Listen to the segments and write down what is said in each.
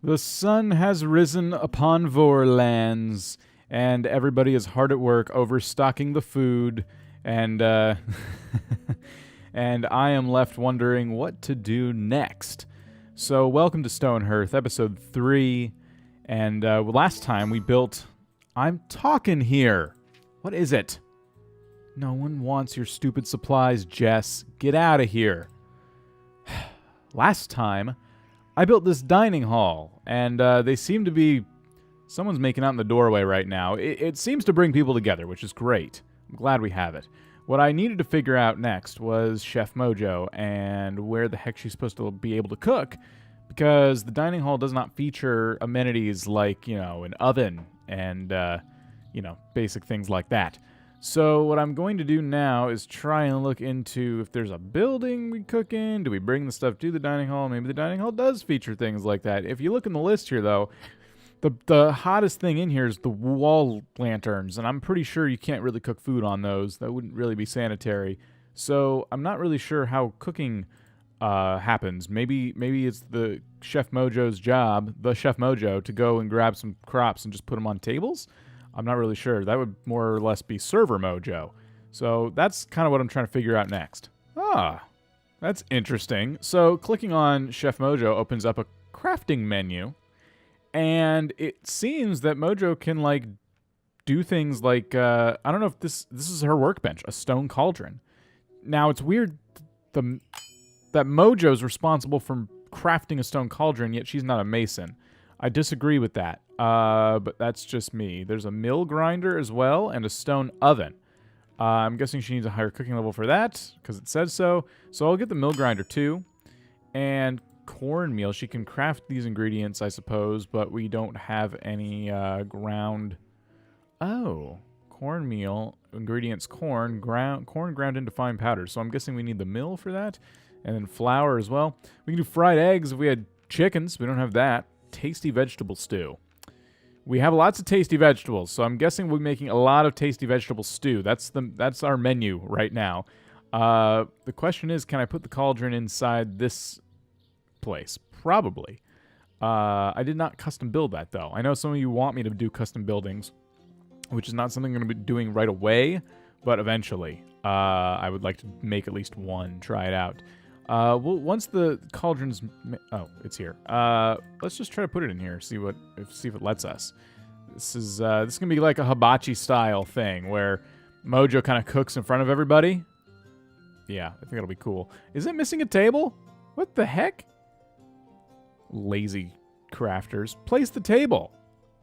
The sun has risen upon Vorlands, and everybody is hard at work overstocking the food, and and I am left wondering what to do next. So, welcome to StoneHearth, episode 3, and last time we built... I'm talking here! What is it? No one wants your stupid supplies, Jess. Get out of here. Last time, I built this dining hall, and they seem to be... Someone's making out in the doorway right now. It seems to bring people together, which is great. I'm glad we have it. What I needed to figure out next was Chef Mojo and where the heck she's supposed to be able to cook, because the dining hall does not feature amenities like, an oven and, basic things like that. So what I'm going to do now is try and look into if there's a building we cook in. Do we bring the stuff to the dining hall? Maybe the dining hall does feature things like that. If you look in the list here, though, the hottest thing in here is the wall lanterns, and I'm pretty sure you can't really cook food on those. That wouldn't really be sanitary. So I'm not really sure how cooking happens. Maybe it's the Chef Mojo's job, the Chef Mojo, to go and grab some crops and just put them on tables. I'm not really sure. That would more or less be Server Mojo. So that's kind of what I'm trying to figure out next. Ah, that's interesting. So clicking on Chef Mojo opens up a crafting menu. And it seems that Mojo can, do things like, I don't know if this is her workbench, a stone cauldron. Now, it's weird that Mojo's responsible for crafting a stone cauldron, yet she's not a mason. I disagree with that, but that's just me. There's a mill grinder as well and a stone oven. I'm guessing she needs a higher cooking level for that, because it says so. So I'll get the mill grinder too. And cornmeal, she can craft these ingredients, I suppose, but we don't have any ground. Oh, cornmeal, ingredients, corn ground into fine powder. So I'm guessing we need the mill for that. And then flour as well. We can do fried eggs if we had chickens. We don't have that. Tasty vegetable stew. We have lots of tasty vegetables, so I'm guessing we're making a lot of tasty vegetable stew. That's our menu right now. The question is, can I put the cauldron inside this place? Probably. I did not custom build that, though. I know some of you want me to do custom buildings, which is not something I'm going to be doing right away, but eventually. I would like to make at least one, try it out. Once the cauldron's... Oh, it's here. Let's just try to put it in here, see if it lets us. This is going to be like a hibachi-style thing, where Mojo kind of cooks in front of everybody. Yeah, I think it'll be cool. Is it missing a table? What the heck? Lazy crafters. Place the table.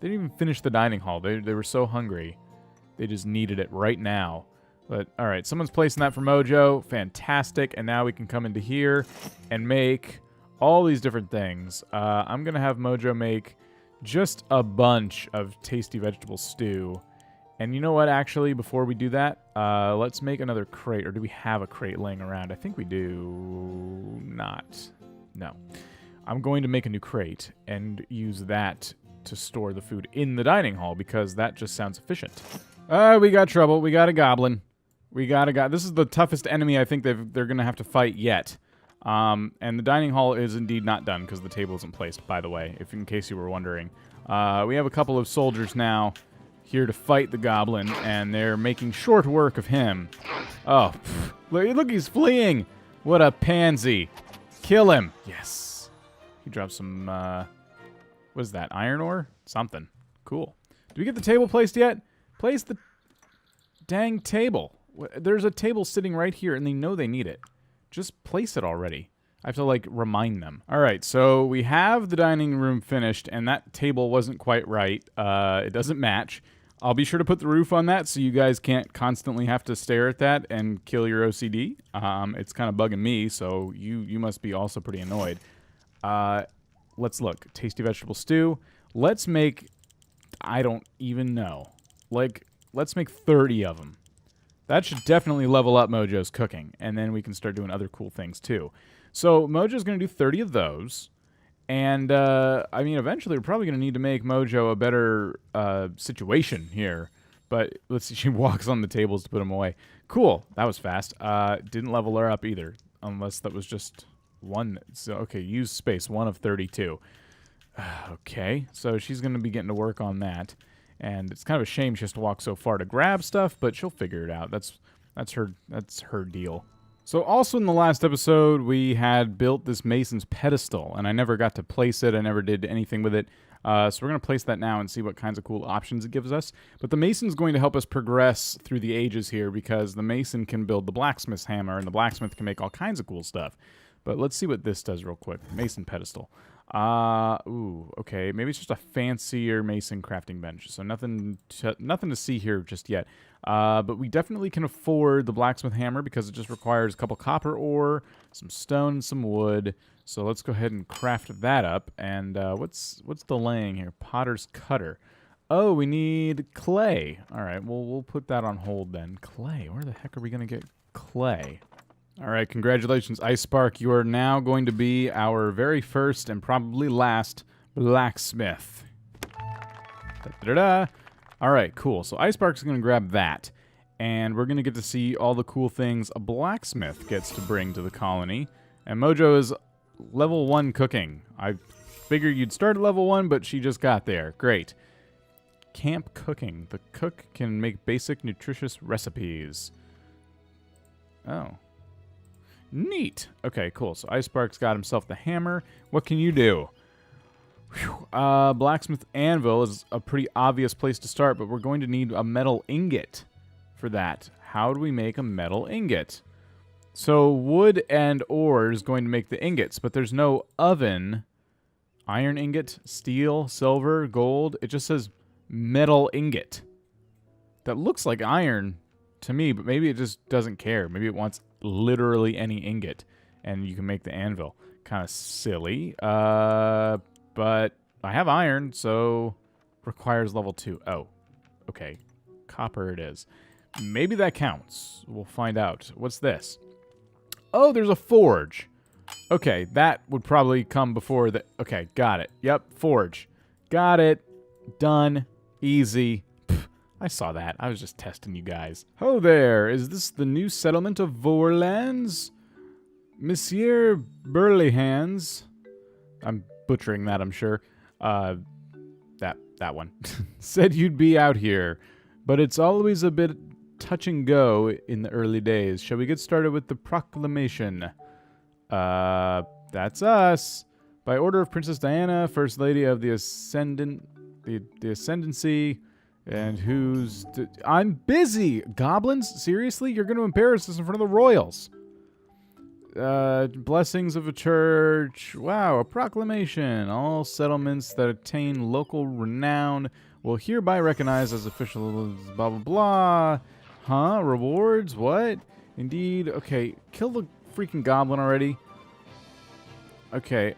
They didn't even finish the dining hall. They were so hungry. They just needed it right now. But, alright, someone's placing that for Mojo. Fantastic. And now we can come into here and make all these different things. I'm going to have Mojo make just a bunch of tasty vegetable stew. And you know what, actually, before we do that, let's make another crate. Or do we have a crate laying around? I think we do not. No. I'm going to make a new crate and use that to store the food in the dining hall because that just sounds efficient. We got trouble. We got a goblin. This is the toughest enemy I think they're going to have to fight yet. And the dining hall is indeed not done because the table isn't placed, by the way, in case you were wondering. We have a couple of soldiers now here to fight the goblin, and they're making short work of him. Oh, look, he's fleeing. What a pansy. Kill him. Yes. He dropped some, what is that, iron ore? Something. Cool. Do we get the table placed yet? Place the dang table. There's a table sitting right here, and they know they need it. Just place it already. I have to, remind them. All right, so we have the dining room finished, and that table wasn't quite right. It doesn't match. I'll be sure to put the roof on that so you guys can't constantly have to stare at that and kill your OCD. It's kind of bugging me, so you must be also pretty annoyed. Let's look. Tasty vegetable stew. Let's make... I don't even know. Let's make 30 of them. That should definitely level up Mojo's cooking, and then we can start doing other cool things, too. So Mojo's going to do 30 of those, and, eventually we're probably going to need to make Mojo a better situation here. But let's see, she walks on the tables to put them away. Cool, that was fast. Didn't level her up either, unless that was just one. So, okay, use space, 1 of 32. Okay, so she's going to be getting to work on that. And it's kind of a shame she has to walk so far to grab stuff, but she'll figure it out. That's her deal. So also in the last episode, we had built this mason's pedestal, and I never got to place it. I never did anything with it. So we're going to place that now and see what kinds of cool options it gives us. But the mason's going to help us progress through the ages here because the mason can build the blacksmith's hammer, and the blacksmith can make all kinds of cool stuff. But let's see what this does real quick. Mason pedestal. Ooh, okay. Maybe it's just a fancier mason crafting bench. So nothing to see here just yet. But we definitely can afford the blacksmith hammer because it just requires a couple copper ore, some stone, and some wood. So let's go ahead and craft that up. And what's delaying here? Potter's cutter. Oh, we need clay. All right, we'll put that on hold then. Clay. Where the heck are we gonna get clay? All right, congratulations, Ice Spark. You are now going to be our very first and probably last blacksmith. Da-da-da-da. All right, cool. So Ice Spark's going to grab that, and we're going to get to see all the cool things a blacksmith gets to bring to the colony. And Mojo is level 1 cooking. I figured you'd start at level 1, but she just got there. Great. Camp cooking. The cook can make basic, nutritious recipes. Oh. Neat. Okay, cool. So Ice Spark's got himself the hammer. What can you do? Blacksmith anvil is a pretty obvious place to start, but we're going to need a metal ingot for that. How do we make a metal ingot? So wood and ore is going to make the ingots, but there's no oven. Iron ingot, steel, silver, gold. It just says metal ingot. That looks like iron to me, but maybe it just doesn't care. Maybe it wants literally any ingot, and you can make the anvil. Kind of silly. But I have iron, so requires level 2. Oh, okay. Copper it is. Maybe that counts. We'll find out. What's this? Oh, there's a forge. Okay, that would probably come before the... Okay, got it. Yep, forge. Got it. Done. Easy. I saw that. I was just testing you guys. Ho there! Is this the new settlement of Vorlands? Monsieur Burleyhands. I'm butchering that, I'm sure. That one. Said you'd be out here. But it's always a bit touch and go in the early days. Shall we get started with the proclamation? That's us. By order of Princess Diana, First Lady of the the Ascendancy... And who's... I'm busy! Goblins? Seriously? You're going to embarrass us in front of the royals. Blessings of a church. Wow, a proclamation. All settlements that attain local renown will hereby recognize as official... Blah, blah, blah. Huh? Rewards? What? Indeed. Okay, kill the freaking goblin already. Okay.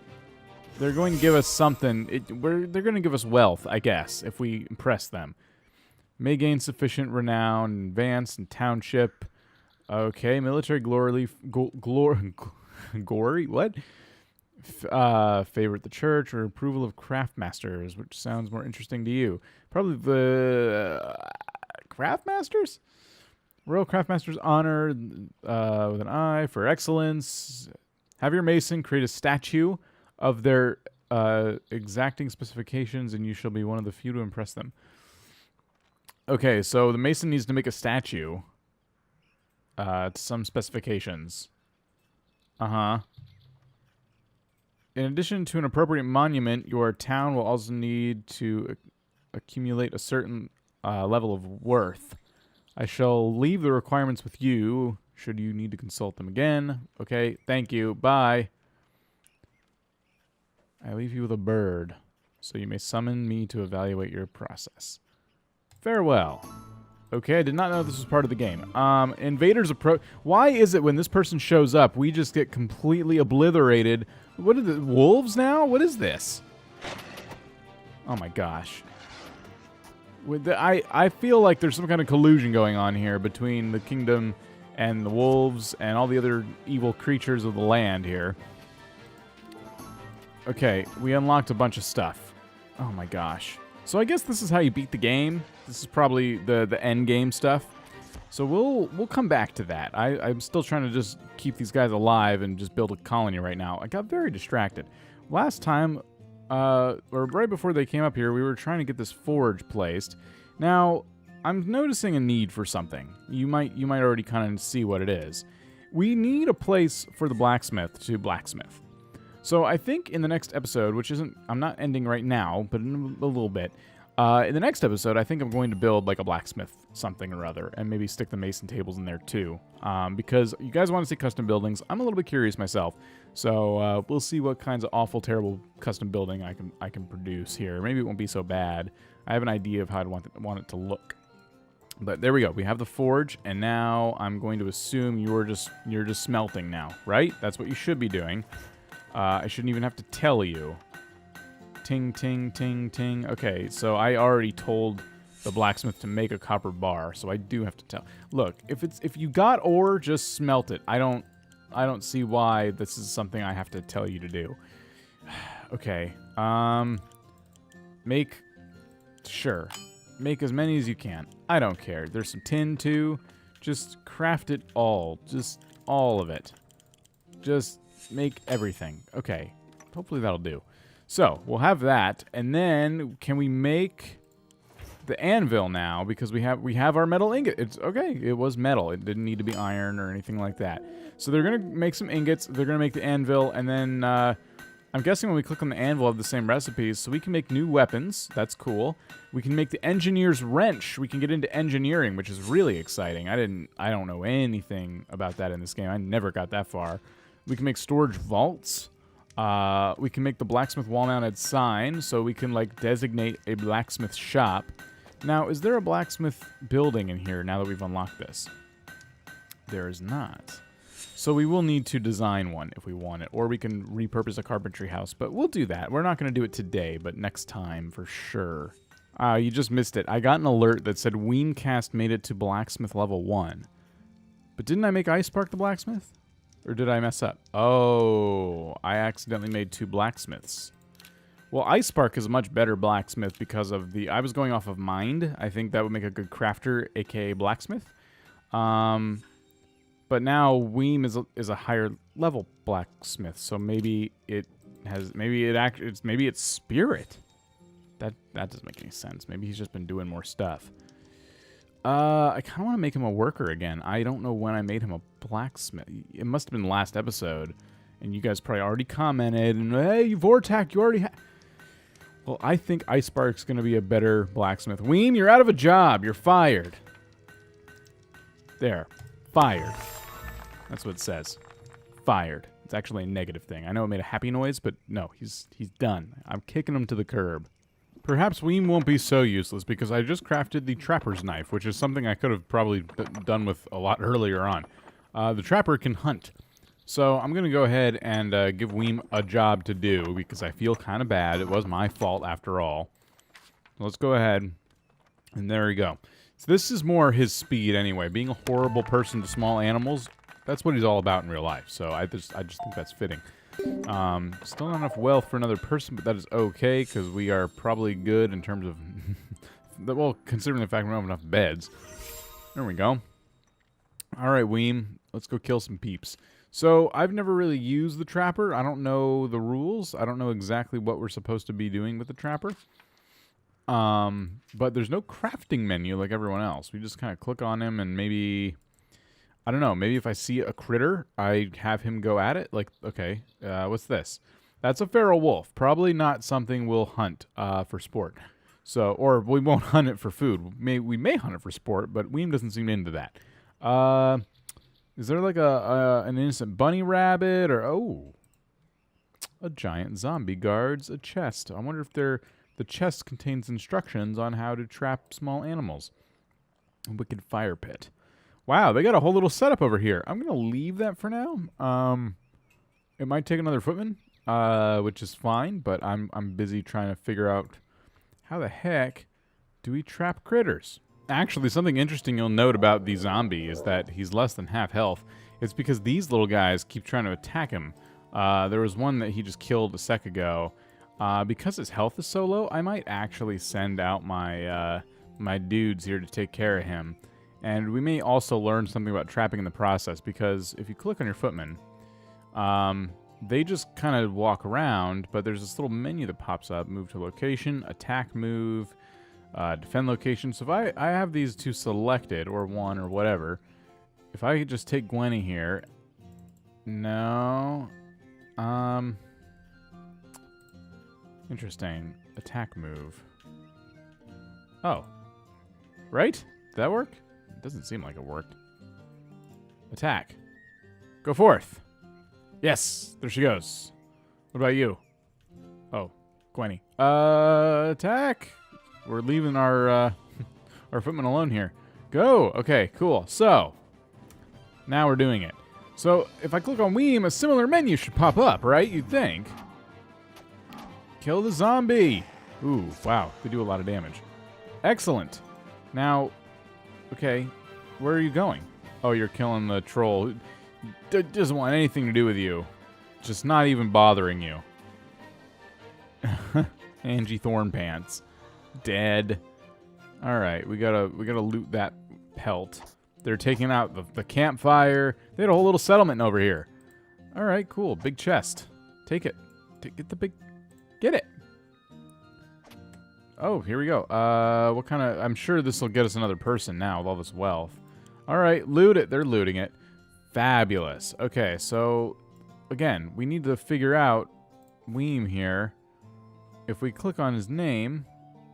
They're going to give us something. They're going to give us wealth, I guess, if we impress them. May gain sufficient renown, advance in township. Okay, military glory, gory, what? Favorite the church or approval of craft masters, which sounds more interesting to you. Probably the craft masters? Royal craft masters honor with an eye for excellence. Have your mason create a statue of their exacting specifications, and you shall be one of the few to impress them. Okay, so the mason needs to make a statue to some specifications. Uh-huh. In addition to an appropriate monument, your town will also need to accumulate a certain level of worth. I shall leave the requirements with you, should you need to consult them again. Okay, thank you. Bye. I leave you with a bird, so you may summon me to evaluate your process. Farewell. Okay, I did not know this was part of the game. Invaders approach. Why is it when this person shows up, we just get completely obliterated? What are the wolves now? What is this? Oh my gosh. I feel like there's some kind of collusion going on here between the kingdom and the wolves and all the other evil creatures of the land here. Okay, we unlocked a bunch of stuff. Oh my gosh. So I guess this is how you beat the game. This is probably the end game stuff. So we'll come back to that. I'm still trying to just keep these guys alive and just build a colony right now. I got very distracted. Last time, or right before they came up here, we were trying to get this forge placed. Now, I'm noticing a need for something. You might already kind of see what it is. We need a place for the blacksmith to blacksmith. So I think in the next episode, which isn't, I'm not ending right now, but in a little bit, in the next episode, I think I'm going to build like a blacksmith something or other, and maybe stick the mason tables in there too. Because you guys want to see custom buildings. I'm a little bit curious myself, so we'll see what kinds of awful, terrible custom building I can produce here. Maybe it won't be so bad. I have an idea of how I want it to look. But there we go. We have the forge, and now I'm going to assume you're just smelting now, right? That's what you should be doing. I shouldn't even have to tell you. Ting, ting, ting, ting. Okay, so I already told the blacksmith to make a copper bar, so I do have to tell. Look, if you got ore, just smelt it. I don't see why this is something I have to tell you to do. Okay. Sure. Make as many as you can. I don't care. There's some tin too. Just craft it all. Just all of it. Just make everything. Okay. Hopefully that'll do. So, we'll have that, and then can we make the anvil now, because we have our metal ingot. It's okay. It was metal. It didn't need to be iron or anything like that. So they're going to make some ingots. They're going to make the anvil, and then I'm guessing when we click on the anvil, we'll have the same recipes, so we can make new weapons. That's cool. We can make the engineer's wrench. We can get into engineering, which is really exciting. I don't know anything about that in this game. I never got that far. We can make storage vaults. We can make the blacksmith wall-mounted sign, so we can, like, designate a blacksmith shop. Now, is there a blacksmith building in here now that we've unlocked this? There is not. So we will need to design one if we want it, or we can repurpose a carpentry house, but we'll do that. We're not going to do it today, but next time for sure. You just missed it. I got an alert that said Weemcast made it to blacksmith level 1. But didn't I make Icebark the blacksmith? Or did I mess up? Oh, I accidentally made 2 blacksmiths. Well, Icebark is a much better blacksmith because of the... I was going off of mind. I think that would make a good crafter, aka blacksmith. But now Weem is a higher level blacksmith, so maybe it's spirit. That doesn't make any sense. Maybe he's just been doing more stuff. I kind of want to make him a worker again. I don't know when I made him a blacksmith. It must have been the last episode, and you guys probably already commented, and hey, Vortak, you already have... Well, I think Icebark's going to be a better blacksmith. Weem, you're out of a job. You're fired. There. Fired. That's what it says. Fired. It's actually a negative thing. I know it made a happy noise, but no, he's done. I'm kicking him to the curb. Perhaps Weem won't be so useless because I just crafted the trapper's knife, which is something I could have probably done with a lot earlier on. The trapper can hunt. So I'm going to go ahead and give Weem a job to do because I feel kind of bad. It was my fault after all. Let's go ahead. And there we go. So this is more his speed anyway. Being a horrible person to small animals, that's what he's all about in real life. So I just think that's fitting. Still not enough wealth for another person, but that is okay because we are probably good in terms of... well, considering the fact we don't have enough beds. There we go. All right, Weem. Let's go kill some peeps. So I've never really used the trapper. I don't know the rules. I don't know exactly what we're supposed to be doing with the trapper. But there's no crafting menu like everyone else. We just kind of click on him and maybe... I don't know, maybe if I see a critter, I have him go at it. Like, okay, what's this? That's a feral wolf. Probably not something we'll hunt for sport. So, or we won't hunt it for food. We may hunt it for sport, but Weem doesn't seem into that. Is there like an innocent bunny rabbit or a giant zombie guards a chest? I wonder if the chest contains instructions on how to trap small animals. A wicked fire pit. Wow, they got a whole little setup over here. I'm going to leave that for now. It might take another footman, which is fine, but I'm busy trying to figure out how the heck do we trap critters? Actually, something interesting you'll note about the zombie is that he's less than half health. It's because these little guys keep trying to attack him. There was one that he just killed a sec ago. Because his health is so low, I might actually send out my my dudes here to take care of him. And we may also learn something about trapping in the process, because if you click on your footman, they just kind of walk around, but there's this little menu that pops up. Move to location, attack move, defend location. So if I have these two selected, or one, or whatever, if I could just take Gwenny here. No. Interesting. Attack move. Oh. Right? Did that work? It doesn't seem like it worked. Attack. Go forth. Yes, there she goes. What about you? Oh, Gwenny. Attack. We're leaving our our footman alone here. Go. Okay, cool. So, now we're doing it. So, if I click on Weem, a similar menu should pop up, right? You'd think. Kill the zombie. Ooh, wow. They do a lot of damage. Excellent. Now, okay, where are you going? Oh, you're killing the troll. Doesn't want anything to do with you. Just not even bothering you. Angie Thornpants. Dead. Alright, we gotta loot that pelt. They're taking out the campfire. They had a whole little settlement over here. Alright, cool. Big chest. Take it. Get the big... Get it! Oh, here we go. What kind of... I'm sure this will get us another person now with all this wealth. Alright, loot it. They're looting it. Fabulous. Okay, so... Again, we need to figure out Weem here. If we click on his name...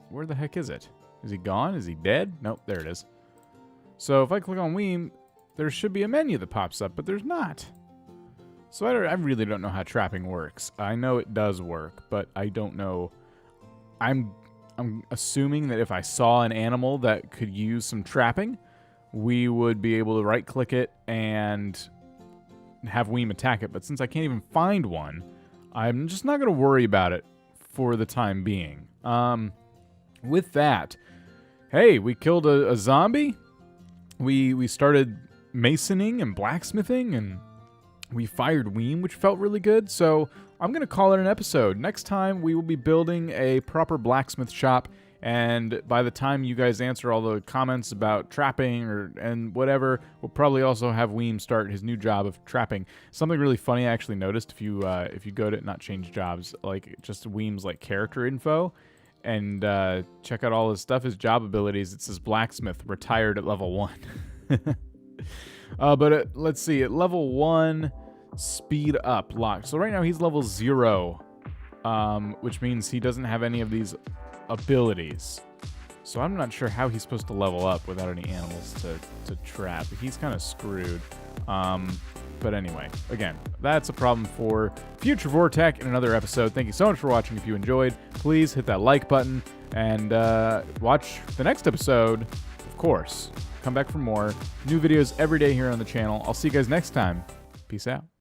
Where the heck is it? Is he gone? Is he dead? Nope, there it is. So if I click on Weem, there should be a menu that pops up, but there's not. So I really don't know how trapping works. I know it does work, but I don't know. I'm assuming that if I saw an animal that could use some trapping, we would be able to right-click it and have Weem attack it. But since I can't even find one, I'm just not going to worry about it for the time being. With that, hey, we killed a zombie. We started masoning and blacksmithing, and we fired Weem, which felt really good. So I'm going to call it an episode. Next time, we will be building a proper blacksmith shop. And by the time you guys answer all the comments about trapping and whatever, we'll probably also have Weem start his new job of trapping. Something really funny I actually noticed if you go to not change jobs, like just Weem's like character info, and check out all his stuff, his job abilities. It says blacksmith, retired at level 1. But let's see, at level 1, speed up locked. So right now he's level 0, which means he doesn't have any of these abilities. So I'm not sure how he's supposed to level up without any animals to trap. He's kind of screwed. But anyway, again, that's a problem for future Vortech in another episode. Thank you so much for watching. If you enjoyed, please hit that like button and watch the next episode, of course. Come back for more new videos every day here on the channel. I'll see you guys next time. Peace out.